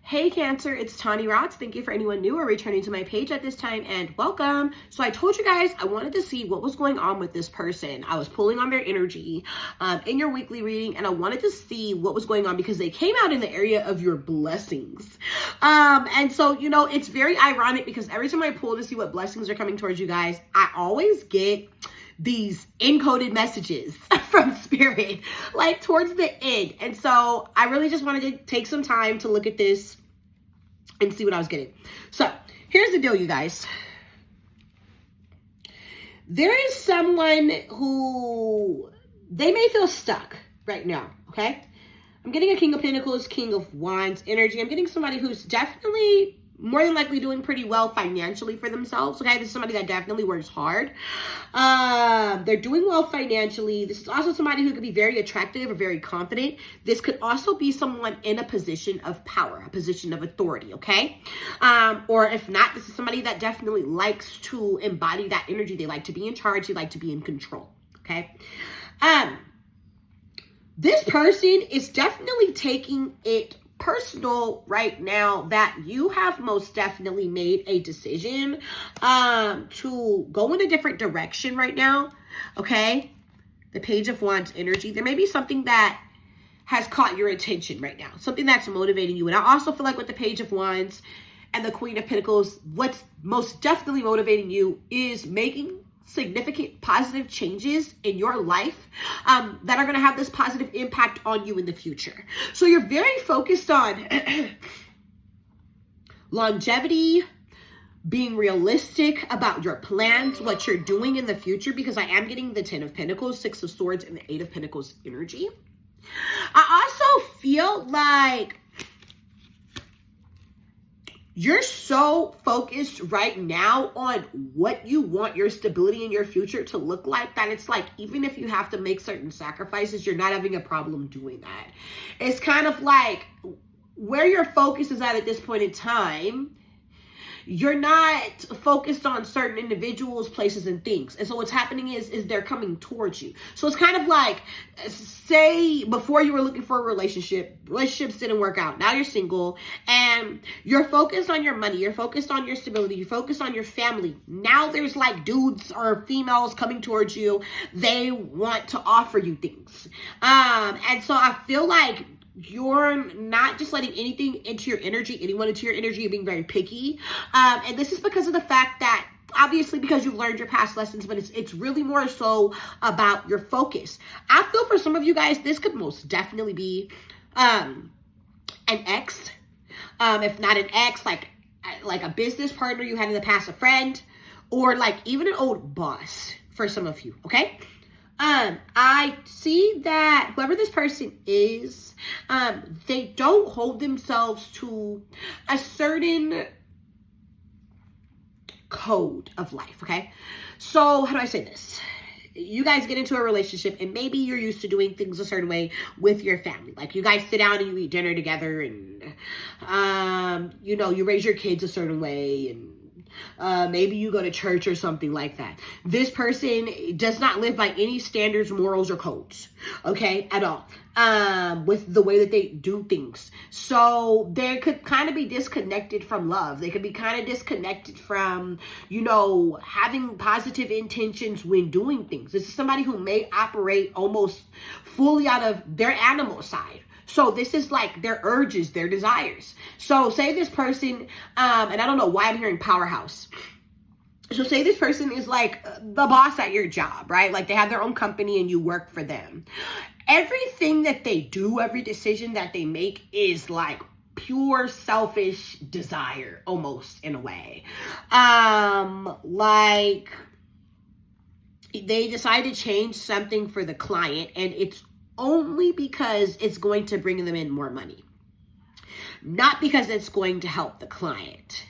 Hey Cancer, it's Tawny Rocks. Thank you for anyone new or returning to my page at this time, and welcome. So I told you guys I wanted to see what was going on with this person. I was pulling on their energy in your weekly reading, and I wanted to see what was going on because they came out in the area of your blessings. And so, you know, it's very ironic because every time I pull to see what blessings are coming towards you guys, I always get these encoded messages from spirit, like towards the end. And so I really just wanted to take some time to look at this and see what I was getting. So here's the deal, you guys. There is someone who they may feel stuck right now, okay? I'm getting a King of Pentacles, King of Wands energy. I'm getting somebody who's definitely more than likely doing pretty well financially for themselves, okay? This is somebody that definitely works hard. They're doing well financially. This is also somebody who could be very attractive or very confident. This could also be someone in a position of power, a position of authority, okay? Or if not, this is somebody that definitely likes to embody that energy. They like to be in charge. They like to be in control, okay? This person is definitely taking it personal right now that you have most definitely made a decision to go in a different direction right now, okay? The Page of Wands energy. There may be something that has caught your attention right now, something that's motivating you. And I also feel like with the Page of Wands and the Queen of Pentacles, what's most definitely motivating you is making significant positive changes in your life that are going to have this positive impact on you in the future. So you're very focused on longevity, being realistic about your plans, what you're doing in the future, because I am getting the 10 of Pentacles, 6 of Swords, and the 8 of Pentacles energy. I also feel like you're so focused right now on what you want your stability in your future to look like that it's like, even if you have to make certain sacrifices, you're not having a problem doing that. It's kind of like where your focus is at this point in time. You're not focused on certain individuals, places, and things. And so what's happening is they're coming towards you. So it's kind of like, say before you were looking for a relationships didn't work out. Now you're single and you're focused on your money. You're focused on your stability. You're focused on your family. Now there's like dudes or females coming towards you. They want to offer you things. And so I feel like you're not just letting anything into your energy, anyone into your energy. You're being very picky. And this is because of the fact that, obviously, because you've learned your past lessons, but it's really more so about your focus. I feel for some of you guys, this could most definitely be an ex. If not an ex, like a business partner you had in the past, a friend, or like even an old boss for some of you, okay? I see that whoever this person is, they don't hold themselves to a certain code of life, okay? So how do I say this? You guys get into a relationship and maybe you're used to doing things a certain way with your family. Like you guys sit down and you eat dinner together and, you know, you raise your kids a certain way and maybe you go to church or something like that. This person does not live by any standards, morals, or codes, okay, at all, with the way that they do things. So they could kind of be disconnected from love. They could be kind of disconnected from, you know, having positive intentions when doing things. This is somebody who may operate almost fully out of their animal side. So this is like their urges, their desires. So say this person, and I don't know why I'm hearing powerhouse. So say this person is like the boss at your job, right? Like they have their own company and you work for them. Everything that they do, every decision that they make is like pure selfish desire, almost in a way. Like they decide to change something for the client and it's only because it's going to bring them in more money, not because it's going to help the client.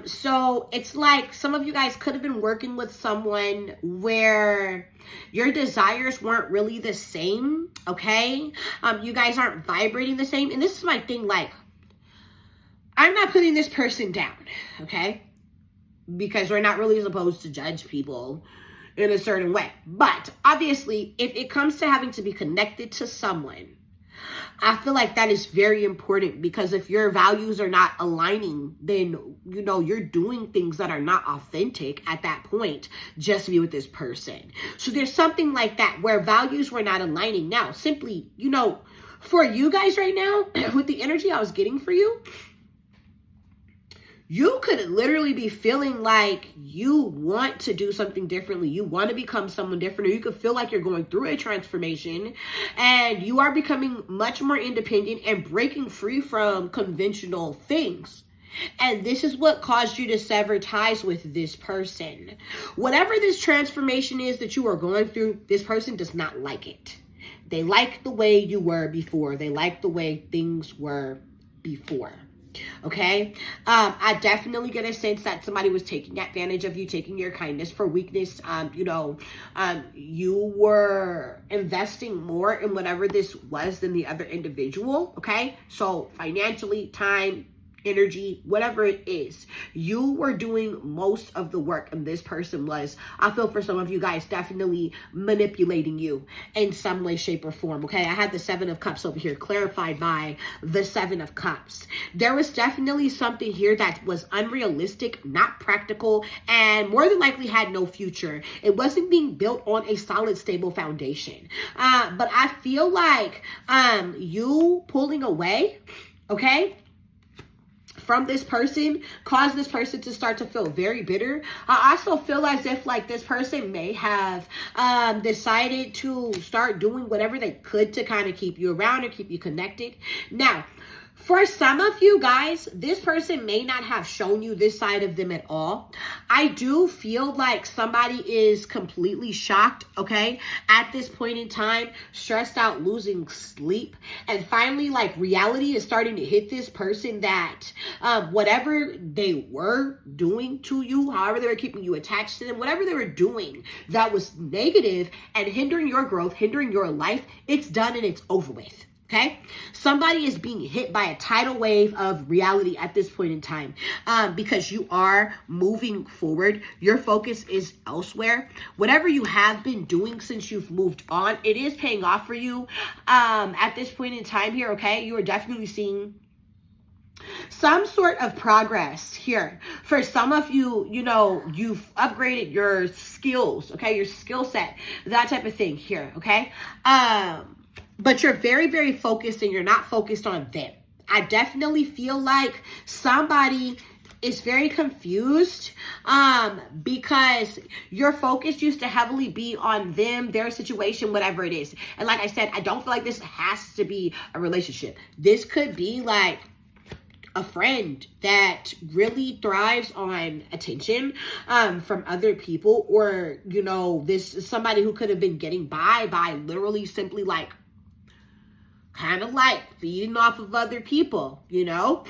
So it's like some of you guys could have been working with someone where your desires weren't really the same, okay? You guys aren't vibrating the same. And this is my thing, like, I'm not putting this person down, okay? Because we're not really supposed to judge people in a certain way. But obviously, if it comes to having to be connected to someone I feel like that is very important, because if your values are not aligning, then, you know, you're doing things that are not authentic at that point just to be with this person. So there's something like that where values were not aligning. Now, simply, you know, for you guys right now, with the energy I was getting for you, you could literally be feeling like you want to do something differently. You want to become someone different, or you could feel like you're going through a transformation and you are becoming much more independent and breaking free from conventional things. And this is what caused you to sever ties with this person. Whatever this transformation is that you are going through, this person does not like it. They like the way you were before. They like the way things were before. Okay. I definitely get a sense that somebody was taking advantage of you, taking your kindness for weakness. You were investing more in whatever this was than the other individual. Okay. So financially, time, energy, whatever it is, you were doing most of the work, and this person was, I feel for some of you guys, definitely manipulating you in some way, shape, or form. Okay, I had the 7 of Cups over here clarified by the 7 of Cups. There was definitely something here that was unrealistic, not practical, and more than likely had no future. It wasn't being built on a solid, stable foundation. But I feel like you pulling away, okay, from this person caused this person to start to feel very bitter. I also feel as if like this person may have decided to start doing whatever they could to kind of keep you around or keep you connected. Now, for some of you guys, this person may not have shown you this side of them at all. I do feel like somebody is completely shocked, okay, at this point in time, stressed out, losing sleep, and finally, like, reality is starting to hit this person that whatever they were doing to you, however they were keeping you attached to them, whatever they were doing that was negative and hindering your growth, hindering your life, it's done and it's over with. Okay, somebody is being hit by a tidal wave of reality at this point in time, because you are moving forward. Your focus is elsewhere. Whatever you have been doing since you've moved on, it is paying off for you at this point in time here. Okay, you are definitely seeing some sort of progress here. For some of you, you know, you've upgraded your skills, okay, your skill set, that type of thing here. Okay, but you're very, very focused, and you're not focused on them. I definitely feel like somebody is very confused because your focus used to heavily be on them, their situation, whatever it is. And like I said, I don't feel like this has to be a relationship. This could be like a friend that really thrives on attention from other people, or, you know, this is somebody who could have been getting by literally simply like kind of like feeding off of other people, you know,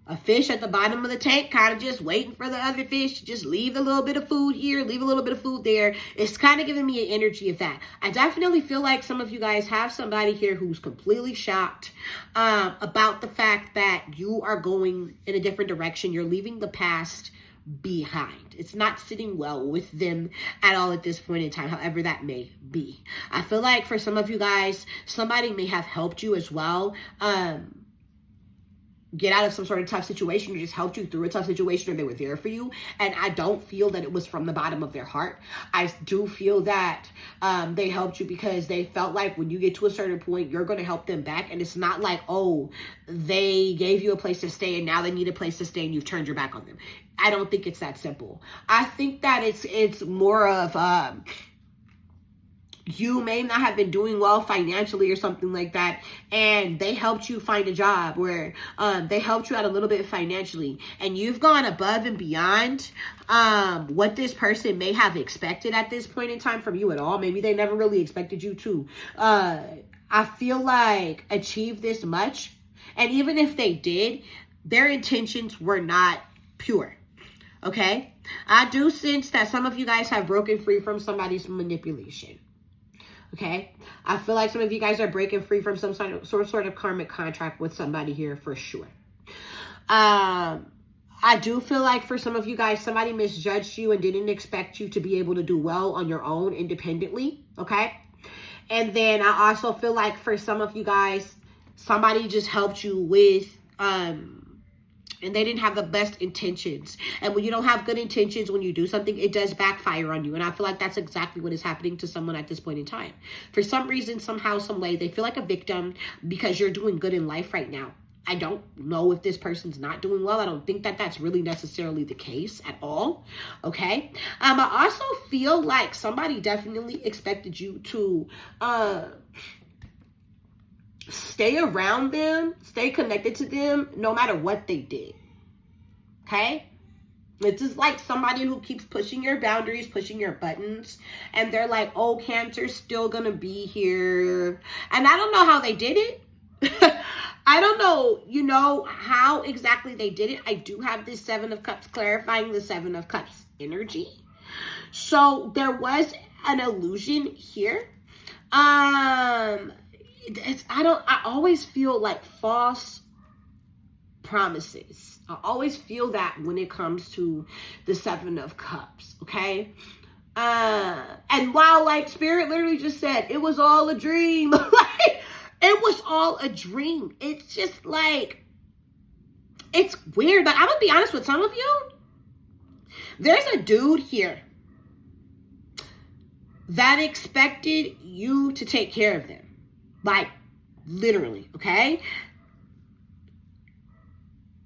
a fish at the bottom of the tank, kind of just waiting for the other fish to just leave a little bit of food here, leave a little bit of food there. It's kind of giving me an energy of that. I definitely feel like some of you guys have somebody here who's completely shocked about the fact that you are going in a different direction. You're leaving the past behind. It's not sitting well with them at all at this point in time, however that may be. I feel like for some of you guys, somebody may have helped you as well get out of some sort of tough situation, or just helped you through a tough situation, or they were there for you. And I don't feel that it was from the bottom of their heart. I do feel that they helped you because they felt like when you get to a certain point, you're going to help them back. And it's not like, oh, they gave you a place to stay and now they need a place to stay and you've turned your back on them. I don't think it's that simple. I think that it's more of you may not have been doing well financially or something like that, and they helped you find a job where they helped you out a little bit financially, and you've gone above and beyond what this person may have expected at this point in time from you at all. Maybe they never really expected you to I feel like achieve this much, and even if they did, their intentions were not pure. Okay, I do sense that some of you guys have broken free from somebody's manipulation. Okay, I feel like some of you guys are breaking free from some sort of karmic contract with somebody here for sure. I do feel like for some of you guys, somebody misjudged you and didn't expect you to be able to do well on your own independently. Okay, And then I also feel like for some of you guys, somebody just helped you with, and they didn't have the best intentions. And when you don't have good intentions, when you do something, it does backfire on you. And I feel like that's exactly what is happening to someone at this point in time. For some reason, somehow, some way, they feel like a victim because you're doing good in life right now. I don't know if this person's not doing well. I don't think that that's really necessarily the case at all. Okay. I also feel like somebody definitely expected you to, stay around them, stay connected to them, no matter what they did. Okay? It's just like somebody who keeps pushing your boundaries, pushing your buttons, and they're like, oh, Cancer's still gonna be here. And I don't know how they did it. I don't know, how exactly they did it. I do have this Seven of Cups clarifying the Seven of Cups energy. So there was an illusion here. I always feel like false promises. I always feel that when it comes to the Seven of Cups, okay? And while like Spirit literally just said, it was all a dream. Like, it was all a dream. It's just like, it's weird. But I'm gonna be honest with some of you. There's a dude here that expected you to take care of them. Like, literally, okay?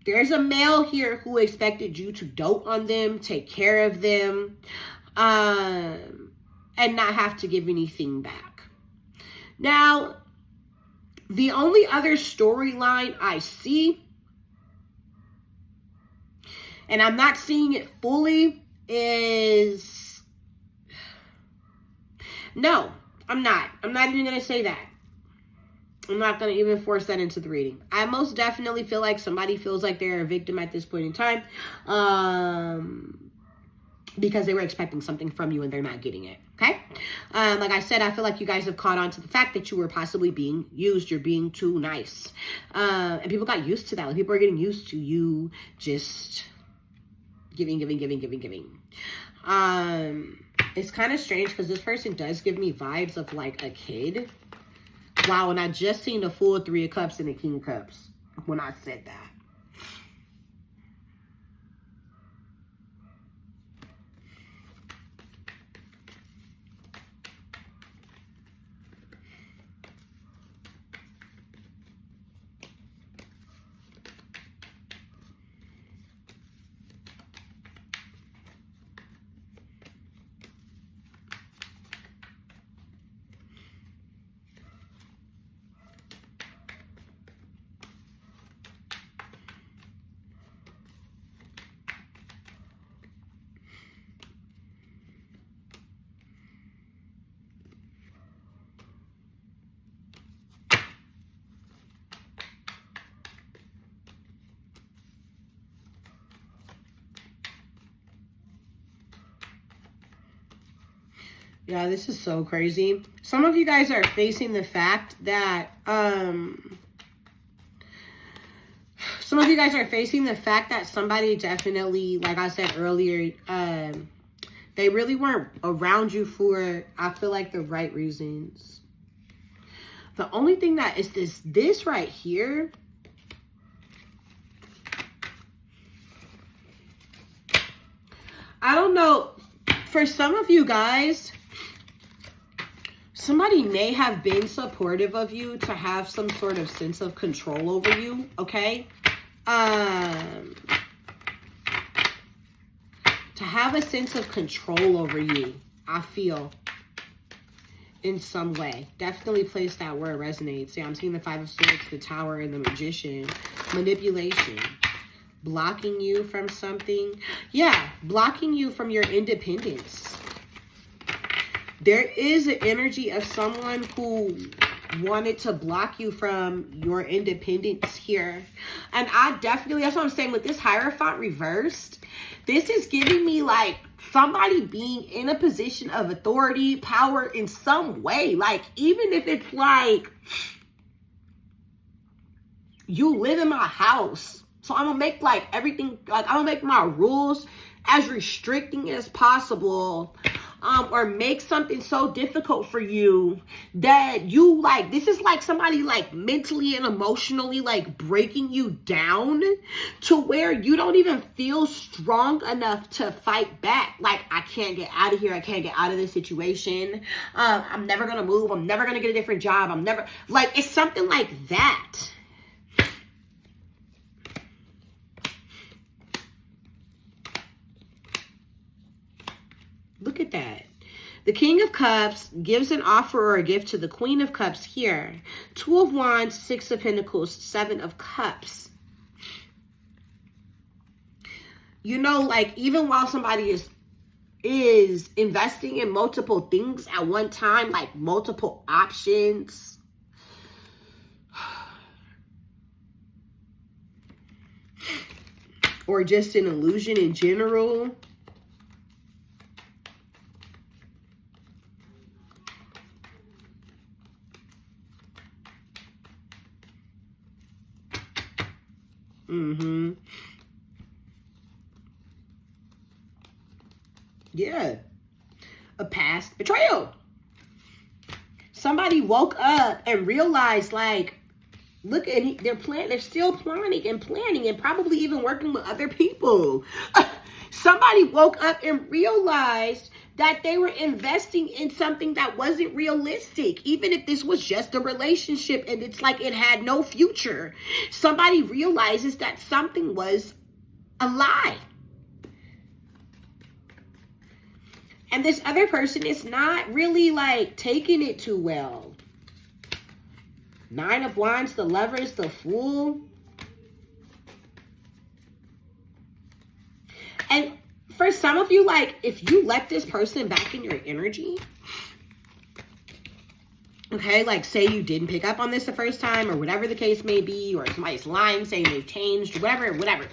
There's a male here who expected you to dote on them, take care of them, and not have to give anything back. Now, the only other storyline I see, and I'm not seeing it fully, is... No, I'm not. I'm not even going to say that. I'm not going to even force that into the reading. I most definitely feel like somebody feels like they're a victim at this point in time. Because they were expecting something from you and they're not getting it. Okay? Like I said, I feel like you guys have caught on to the fact that you were possibly being used. You're being too nice. And people got used to that. Like, people are getting used to you just giving. It's kind of strange because this person does give me vibes of like a kid. Wow, and I just seen the full Three of Cups and the King of Cups when I said that. Yeah, this is so crazy. Some of you guys are facing the fact that, somebody definitely, like I said earlier, they really weren't around you for, I feel like, the right reasons. The only thing that is this right here. I don't know. For some of you guys, somebody may have been supportive of you to have some sort of sense of control over you, okay? To have a sense of control over you, I feel, in some way. Definitely place that where it resonates. Yeah, I'm seeing the Five of Swords, the Tower, and the Magician. Manipulation. Blocking you from something. Yeah, blocking you from your independence. There is an energy of someone who wanted to block you from your independence here. And I definitely, that's what I'm saying with this Hierophant reversed. This is giving me like somebody being in a position of authority, power in some way. Like, even if it's like, you live in my house, so I'm gonna make like everything, like I'm gonna make my rules as restricting as possible, or make something so difficult for you that you like, this is like somebody like mentally and emotionally like breaking you down to where you don't even feel strong enough to fight back. Like, I can't get out of here. I can't get out of this situation. I'm never going to move. I'm never going to get a different job. I'm never, like, it's something like that. Look at that. The King of Cups gives an offer or a gift to the Queen of Cups here. 2 of Wands, 6 of Pentacles, 7 of Cups. You know, like, even while somebody is investing in multiple things at one time, like multiple options, or just an illusion in general, yeah, a past betrayal. Somebody woke up and realized, like, look at, they're still planning and probably even working with other people. Somebody woke up and realized that they were investing in something that wasn't realistic. Even if this was just a relationship and it's like it had no future. Somebody realizes that something was a lie. And this other person is not really like taking it too well. 9 of Wands, the Lovers, the Fool. And for some of you, like, if you let this person back in your energy, okay, like, say you didn't pick up on this the first time, or whatever the case may be, or somebody's lying, saying they've changed, whatever.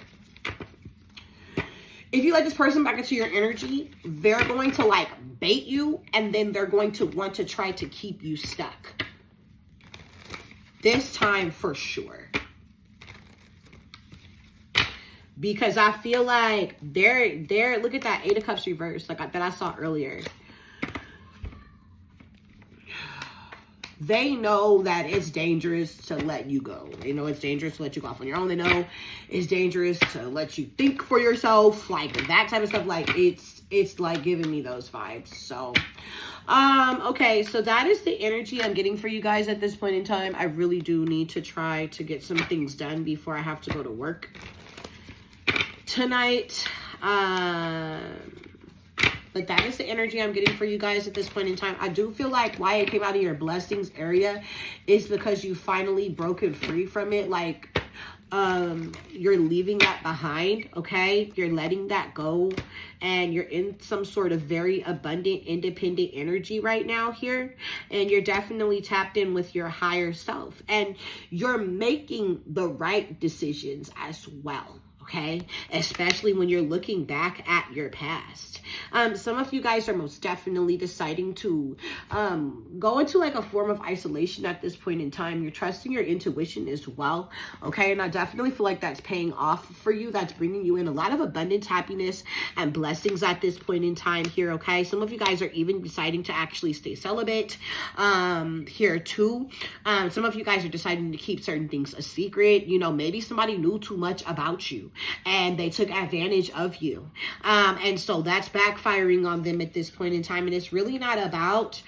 If you let this person back into your energy, they're going to, like, bait you, and then they're going to want to try to keep you stuck. This time for sure. Because I feel like they're look at that 8 of Cups reversed, like that I saw earlier. They know that it's dangerous to let you go. They know it's dangerous to let you go off on your own. They know it's dangerous to let you think for yourself. Like, that type of stuff. Like, it's like giving me those vibes. So, okay. So that is the energy I'm getting for you guys at this point in time. I really do need to try to get some things done before I have to go to work tonight. But that is the energy I'm getting for you guys at this point in time. I do feel like why it came out of your blessings area is because you finally broken free from it. Like, you're leaving that behind, okay? You're letting that go, and you're in some sort of very abundant, independent energy right now here, and you're definitely tapped in with your higher self, and you're making the right decisions as well. Okay, especially when you're looking back at your past. Some of you guys are most definitely deciding to go into like a form of isolation at this point in time. You're trusting your intuition as well. Okay, and I definitely feel like that's paying off for you. That's bringing you in a lot of abundance, happiness, and blessings at this point in time here. Okay, some of you guys are even deciding to actually stay celibate here too. Some of you guys are deciding to keep certain things a secret. You know, maybe somebody knew too much about you and they took advantage of you. And so that's backfiring on them at this point in time. And it's really not about,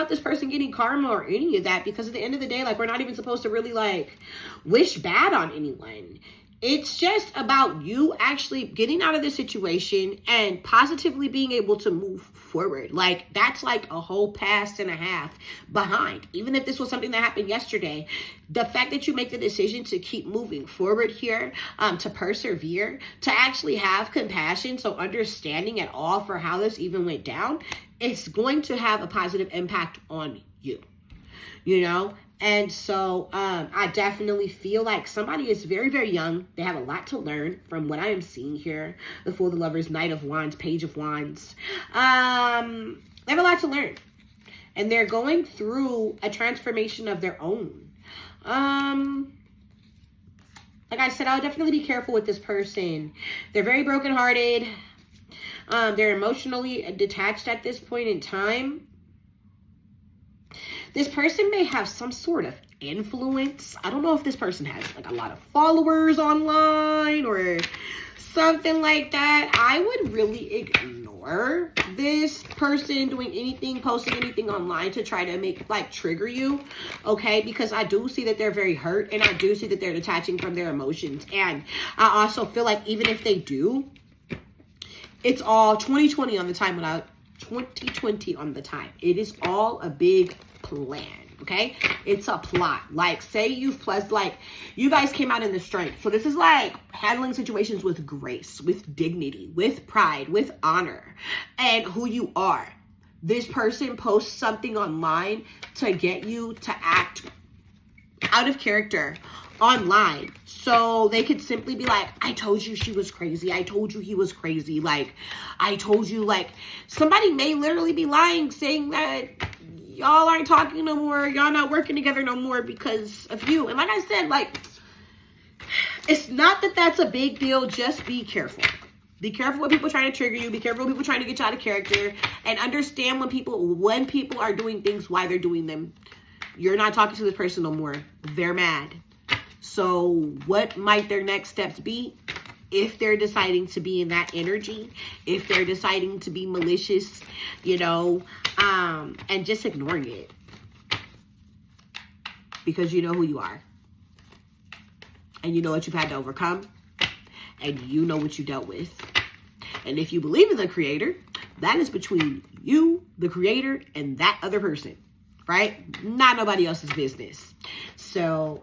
this person getting karma or any of that, because at the end of the day, like, we're not even supposed to really like wish bad on anyone. It's just about you actually getting out of the situation and positively being able to move forward. Like, that's like a whole past and a half behind. Even if this was something that happened yesterday, the fact that you make the decision to keep moving forward here, to persevere, to actually have compassion, so understanding at all for how this even went down, it's going to have a positive impact on you, you know? And so I definitely feel like somebody is very, very young. They have a lot to learn from what I am seeing here. The Fool of the Lovers, Knight of Wands, Page of Wands. They have a lot to learn. And they're going through a transformation of their own. Like I said, I would definitely be careful with this person. They're very brokenhearted. They're emotionally detached at this point in time. This person may have some sort of influence. I don't know if this person has like a lot of followers online or something like that. I would really ignore this person doing anything, posting anything online to try to make like trigger you, okay? Because I do see that they're very hurt, and I do see that they're detaching from their emotions. And I also feel like even if they do, it's all 2020 on the time, without 2020 on the time. It is all a big plan, okay? It's a plot. Like, say you guys came out in the strength. So this is like handling situations with grace, with dignity, with pride, with honor, and who you are. This person posts something online to get you to act out of character online, so they could simply be like, I told you she was crazy, I told you he was crazy, like, I told you, like, somebody may literally be lying, saying that y'all aren't talking no more, y'all not working together no more because of you. And like I said, like, it's not that that's a big deal. Just be careful. Be careful when people trying to trigger you. Be careful when people trying to get you out of character, and understand when people are doing things, why they're doing them. You're not talking to this person no more. They're mad. So what might their next steps be? If they're deciding to be in that energy, if they're deciding to be malicious, you know, and just ignoring it. Because you know who you are. And you know what you've had to overcome. And you know what you dealt with. And if you believe in the creator, that is between you, the creator, and that other person. Right? Not nobody else's business. So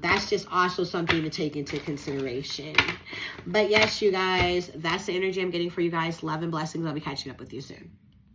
that's just also something to take into consideration. But yes, you guys, that's the energy I'm getting for you guys. Love and blessings. I'll be catching up with you soon.